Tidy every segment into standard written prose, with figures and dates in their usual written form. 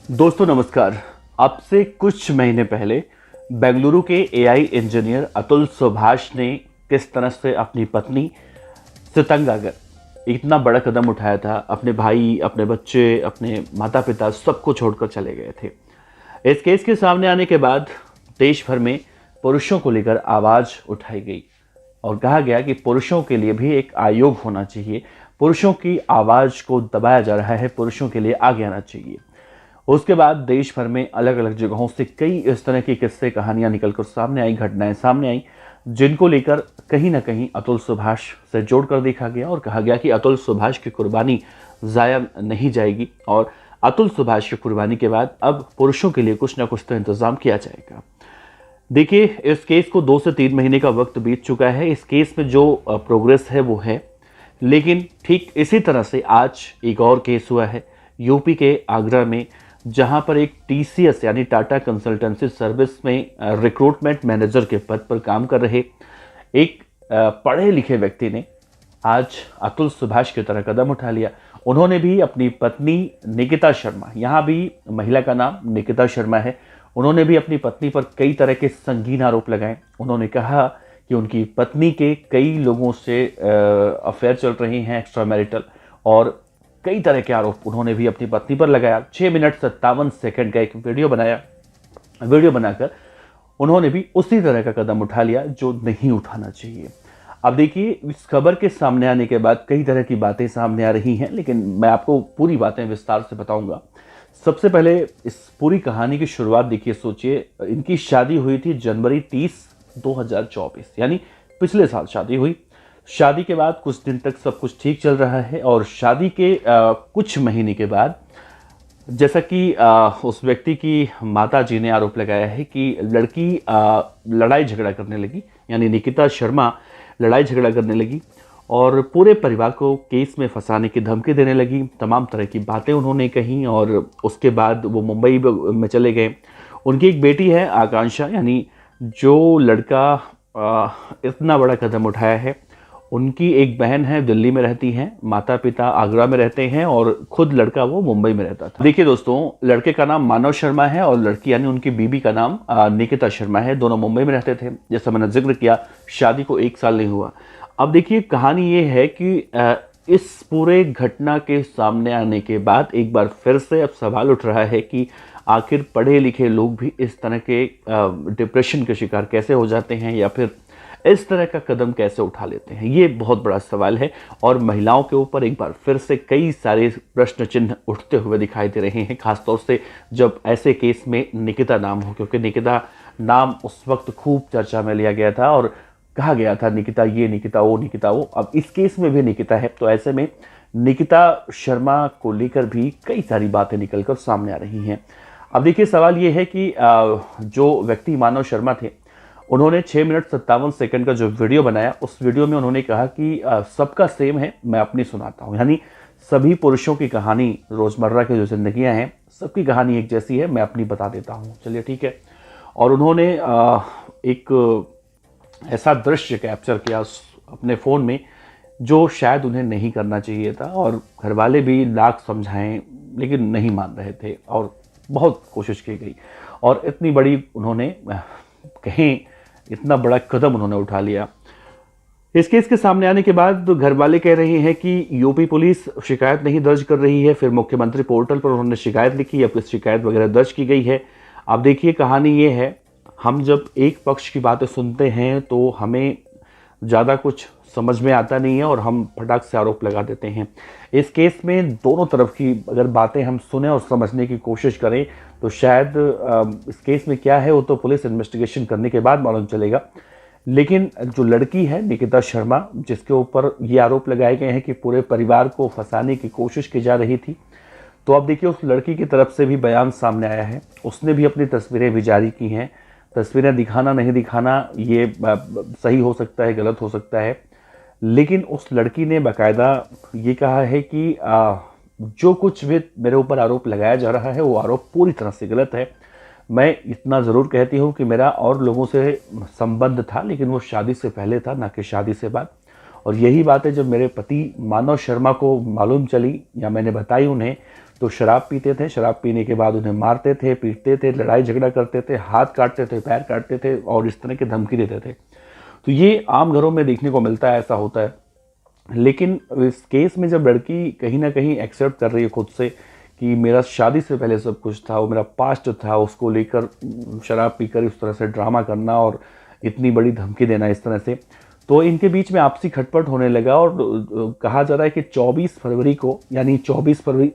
दोस्तों नमस्कार। अब से कुछ महीने पहले बेंगलुरु के एआई इंजीनियर अतुल सुभाष ने किस तरह से अपनी पत्नी से तंग आकर इतना बड़ा कदम उठाया था। अपने भाई, अपने बच्चे, अपने माता पिता सबको छोड़कर चले गए थे। इस केस के सामने आने के बाद देश भर में पुरुषों को लेकर आवाज उठाई गई और कहा गया कि पुरुषों के लिए भी एक आयोग होना चाहिए। पुरुषों की आवाज को दबाया जा रहा है, पुरुषों के लिए आगे आना चाहिए। उसके बाद देश भर में अलग अलग जगहों से कई इस तरह की किस्से कहानियां निकलकर सामने आई, घटनाएं सामने आई, जिनको लेकर कहीं ना कहीं अतुल सुभाष से जोड़कर देखा गया और कहा गया कि अतुल सुभाष की कुर्बानी जाया नहीं जाएगी और अतुल सुभाष की कुर्बानी के बाद अब पुरुषों के लिए कुछ ना कुछ तो इंतजाम किया जाएगा। देखिए, इस केस को 2 से 3 महीने का वक्त बीत चुका है। इस केस में जो प्रोग्रेस है वो है, लेकिन ठीक इसी तरह से आज एक और केस हुआ है यूपी के आगरा में, जहां पर एक टीसीएस यानी टाटा कंसल्टेंसी सर्विस में रिक्रूटमेंट मैनेजर के पद पर काम कर रहे एक पढ़े लिखे व्यक्ति ने आज अतुल सुभाष की तरह कदम उठा लिया। उन्होंने भी अपनी पत्नी निकिता शर्मा, यहाँ भी महिला का नाम निकिता शर्मा है, उन्होंने भी अपनी पत्नी पर कई तरह के संगीन आरोप लगाए। उन्होंने कहा कि उनकी पत्नी के कई लोगों से अफेयर चल रही हैं, एक्स्ट्रा मैरिटल, और कई तरह के आरोप उन्होंने भी अपनी पत्नी पर लगाया। 6 मिनट 57 सेकंड का एक वीडियो बनाया। वीडियो बनाकर उन्होंने भी उसी तरह का कदम उठा लिया जो नहीं उठाना चाहिए। अब देखिए, इस खबर के सामने आने के बाद कई तरह की बातें सामने आ रही हैं, लेकिन मैं आपको पूरी बातें विस्तार से बताऊंगा। सबसे पहले इस पूरी कहानी की शुरुआत देखिए, सोचिए, इनकी शादी हुई थी जनवरी 30, 2024, यानी पिछले साल शादी हुई। शादी के बाद कुछ दिन तक सब कुछ ठीक चल रहा है और शादी के कुछ महीने के बाद, जैसा कि उस व्यक्ति की माता जी ने आरोप लगाया है कि लड़की लड़ाई झगड़ा करने लगी, यानी निकिता शर्मा लड़ाई झगड़ा करने लगी और पूरे परिवार को केस में फंसाने की धमकी देने लगी। तमाम तरह की बातें उन्होंने कही और उसके बाद वो मुंबई में चले गए। उनकी एक बेटी है आकांक्षा, यानी जो लड़का इतना बड़ा कदम उठाया है, उनकी एक बहन है, दिल्ली में रहती हैं, माता पिता आगरा में रहते हैं और खुद लड़का वो मुंबई में रहता था। देखिए दोस्तों, लड़के का नाम मानव शर्मा है और लड़की यानी उनकी बीबी का नाम निकिता शर्मा है। दोनों मुंबई में रहते थे। जैसा मैंने जिक्र किया, शादी को 1 साल नहीं हुआ। अब देखिए, कहानी ये है कि इस पूरे घटना के सामने आने के बाद एक बार फिर से अब सवाल उठ रहा है कि आखिर पढ़े लिखे लोग भी इस तरह के डिप्रेशन के शिकार कैसे हो जाते हैं या फिर इस तरह का कदम कैसे उठा लेते हैं। ये बहुत बड़ा सवाल है और महिलाओं के ऊपर एक बार फिर से कई सारे प्रश्न चिन्ह उठते हुए दिखाई दे रहे हैं, खासतौर से जब ऐसे केस में निकिता नाम हो, क्योंकि निकिता नाम उस वक्त खूब चर्चा में लिया गया था और कहा गया था निकिता ये, निकिता वो, निकिता वो। अब इस केस में भी निकिता है, तो ऐसे में निकिता शर्मा को लेकर भी कई सारी बातें निकलकर सामने आ रही हैं। अब देखिए, सवाल ये है कि जो व्यक्ति मानव शर्मा थे, उन्होंने 6 मिनट 57 सेकंड का जो वीडियो बनाया, उस वीडियो में उन्होंने कहा कि सबका सेम है, मैं अपनी सुनाता हूँ। यानी सभी पुरुषों की कहानी, रोजमर्रा की जो जिंदगियां हैं, सबकी कहानी एक जैसी है, मैं अपनी बता देता हूँ, चलिए ठीक है। और उन्होंने एक ऐसा दृश्य कैप्चर किया अपने फ़ोन में जो शायद उन्हें नहीं करना चाहिए था और घर वाले भी लाख समझाएं लेकिन नहीं मान रहे थे और बहुत कोशिश की गई और इतनी बड़ी उन्होंने कहें इतना बड़ा कदम उन्होंने उठा लिया। इस केस के सामने आने के बाद तो घर वाले कह रहे हैं कि यूपी पुलिस शिकायत नहीं दर्ज कर रही है। फिर मुख्यमंत्री पोर्टल पर उन्होंने शिकायत लिखी, अब शिकायत वगैरह दर्ज की गई है। अब देखिए, कहानी ये है, हम जब एक पक्ष की बातें सुनते हैं तो हमें ज़्यादा कुछ समझ में आता नहीं है और हम फटाक से आरोप लगा देते हैं। इस केस में दोनों तरफ की अगर बातें हम सुने और समझने की कोशिश करें तो शायद इस केस में क्या है वो तो पुलिस इन्वेस्टिगेशन करने के बाद मालूम चलेगा। लेकिन जो लड़की है निकिता शर्मा, जिसके ऊपर ये आरोप लगाए गए हैं कि पूरे परिवार को फंसाने की कोशिश की जा रही थी, तो अब देखिए उस लड़की की तरफ से भी बयान सामने आया है। उसने भी अपनी तस्वीरें भी जारी की हैं। तस्वीरें दिखाना नहीं दिखाना ये सही हो सकता है, गलत हो सकता है, लेकिन उस लड़की ने बाकायदा ये कहा है कि जो कुछ भी मेरे ऊपर आरोप लगाया जा रहा है वो आरोप पूरी तरह से गलत है। मैं इतना ज़रूर कहती हूँ कि मेरा और लोगों से संबंध था, लेकिन वो शादी से पहले था, ना कि शादी से बाद। और यही बात है, जब मेरे पति मानव शर्मा को मालूम चली या मैंने बताई उन्हें, तो शराब पीते थे, शराब पीने के बाद उन्हें मारते थे, पीटते थे, लड़ाई झगड़ा करते थे, हाथ काटते थे, पैर काटते थे और इस तरह की धमकी देते थे। तो ये आम घरों में देखने को मिलता है, ऐसा होता है। लेकिन इस केस में जब लड़की कहीं ना कहीं एक्सेप्ट कर रही है खुद से कि मेरा शादी से पहले सब कुछ था, वो मेरा पास्ट था, उसको लेकर शराब पीकर इस तरह से ड्रामा करना और इतनी बड़ी धमकी देना इस तरह से, तो इनके बीच में आपसी खटपट होने लगा। और कहा जा रहा है कि 24 फरवरी को, यानी 24 फरवरी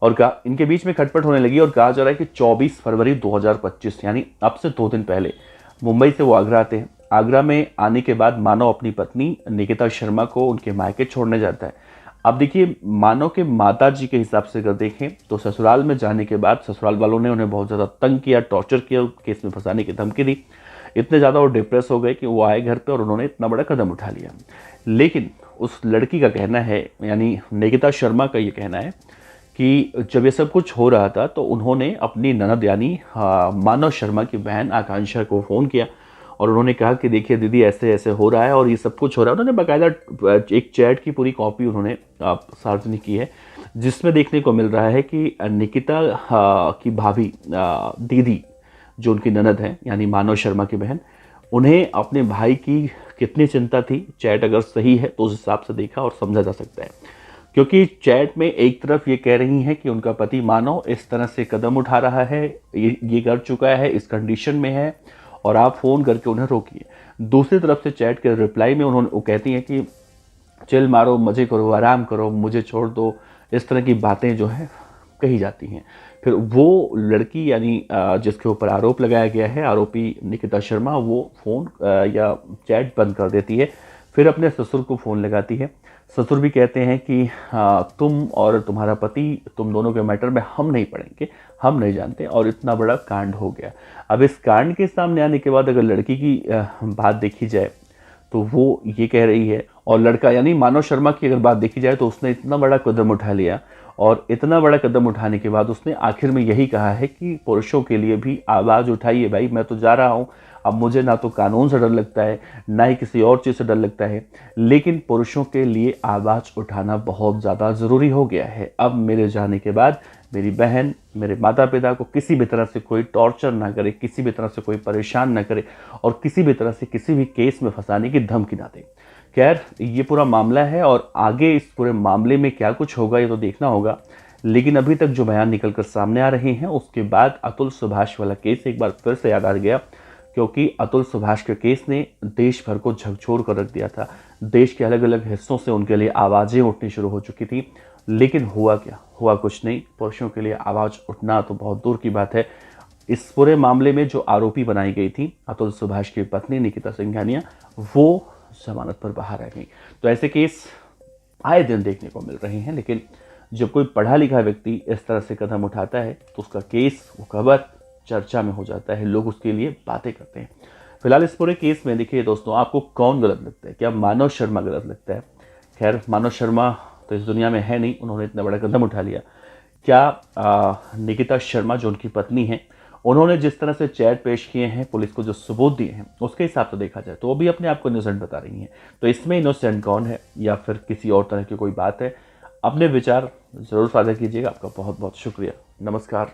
और इनके बीच में खटपट होने लगी और कहा जा रहा है कि 24 फरवरी 2025 यानी अब से 2 दिन पहले मुंबई से वो आगरा आते हैं। आगरा में आने के बाद मानव अपनी पत्नी निकिता शर्मा को उनके मायके छोड़ने जाता है। अब देखिए, मानव के माता जी के हिसाब से अगर देखें तो ससुराल में जाने के बाद ससुराल वालों ने उन्हें बहुत ज़्यादा तंग किया, टॉर्चर किया, केस में फंसाने की धमकी दी। इतने ज़्यादा वो डिप्रेस हो गए कि वो आए घर पे और उन्होंने इतना बड़ा कदम उठा लिया। लेकिन उस लड़की का कहना है, यानी निकिता शर्मा का ये कहना है कि जब ये सब कुछ हो रहा था तो उन्होंने अपनी ननद यानी मानव शर्मा की बहन आकांक्षा को फ़ोन किया और उन्होंने कहा कि देखिए दीदी, ऐसे ऐसे हो रहा है और ये सब कुछ हो रहा है। उन्होंने बाकायदा एक चैट की पूरी कॉपी उन्होंने सार्वजनिक की है, जिसमें देखने को मिल रहा है कि निकिता की भाभी दीदी जो उनकी ननद है यानी मानव शर्मा की बहन, उन्हें अपने भाई की कितनी चिंता थी। चैट अगर सही है तो उस हिसाब से देखा और समझा जा सकता है, क्योंकि चैट में एक तरफ ये कह रही हैं कि उनका पति मानव इस तरह से कदम उठा रहा है, ये कर चुका है, इस कंडीशन में है और आप फ़ोन करके उन्हें रोकिए। दूसरी तरफ से चैट के रिप्लाई में वो कहती हैं कि चिल मारो, मज़े करो, आराम करो, मुझे छोड़ दो, इस तरह की बातें जो है कही जाती हैं। फिर वो लड़की यानी जिसके ऊपर आरोप लगाया गया है, आरोपी निकिता शर्मा, वो फ़ोन या चैट बंद कर देती है। फिर अपने ससुर को फ़ोन लगाती है। ससुर भी कहते हैं कि तुम और तुम्हारा पति, तुम दोनों के मैटर में हम नहीं पड़ेंगे, हम नहीं जानते, और इतना बड़ा कांड हो गया। अब इस कांड के सामने आने के बाद अगर लड़की की बात देखी जाए तो वो ये कह रही है, और लड़का यानी मानव शर्मा की अगर बात देखी जाए तो उसने इतना बड़ा कदम उठा लिया और इतना बड़ा कदम उठाने के बाद उसने आखिर में यही कहा है कि पुरुषों के लिए भी आवाज़ उठाइए भाई, मैं तो जा रहा हूँ, अब मुझे ना तो कानून से डर लगता है ना ही किसी और चीज़ से डर लगता है, लेकिन पुरुषों के लिए आवाज़ उठाना बहुत ज़्यादा ज़रूरी हो गया है। अब मेरे जाने के बाद मेरी बहन, मेरे माता पिता को किसी भी तरह से कोई टॉर्चर ना करे, किसी भी तरह से कोई परेशान ना करे और किसी भी तरह से किसी भी केस में फंसाने की धमकी ना दे। खैर, ये पूरा मामला है और आगे इस पूरे मामले में क्या कुछ होगा ये तो देखना होगा, लेकिन अभी तक जो बयान निकल कर सामने आ रहे हैं उसके बाद अतुल सुभाष वाला केस एक बार फिर से याद आ गया, क्योंकि अतुल सुभाष के केस ने देश भर को झकझोर कर रख दिया था। देश के अलग अलग हिस्सों से उनके लिए आवाज़ें उठनी शुरू हो चुकी थी, लेकिन हुआ क्या? हुआ कुछ नहीं। पुरुषों के लिए आवाज़ उठना तो बहुत दूर की बात है। इस पूरे मामले में जो आरोपी बनाई गई थी अतुल सुभाष की पत्नी निकिता सिंघानिया, वो जमानत पर बाहर आ गई। तो ऐसे केस आए दिन देखने को मिल रहे हैं, लेकिन जब कोई पढ़ा लिखा व्यक्ति इस तरह से कदम उठाता है तो उसका केस, वो खबर चर्चा में हो जाता है, लोग उसके लिए बातें करते हैं। फिलहाल इस पूरे केस में देखिए दोस्तों, आपको कौन गलत लगता है? क्या मानव शर्मा गलत लगता है? खैर, मानव शर्मा तो इस दुनिया में है नहीं, उन्होंने इतना बड़ा कदम उठा लिया। क्या निकिता शर्मा जो उनकी पत्नी है, उन्होंने जिस तरह से चैट पेश किए हैं, पुलिस को जो सबूत दिए हैं, उसके हिसाब से देखा जाए तो वो भी अपने आप को इनोसेंट बता रही हैं। तो इसमें इनोसेंट कौन है या फिर किसी और तरह की कोई बात है? अपने विचार ज़रूर साझा कीजिएगा। आपका बहुत बहुत शुक्रिया। नमस्कार।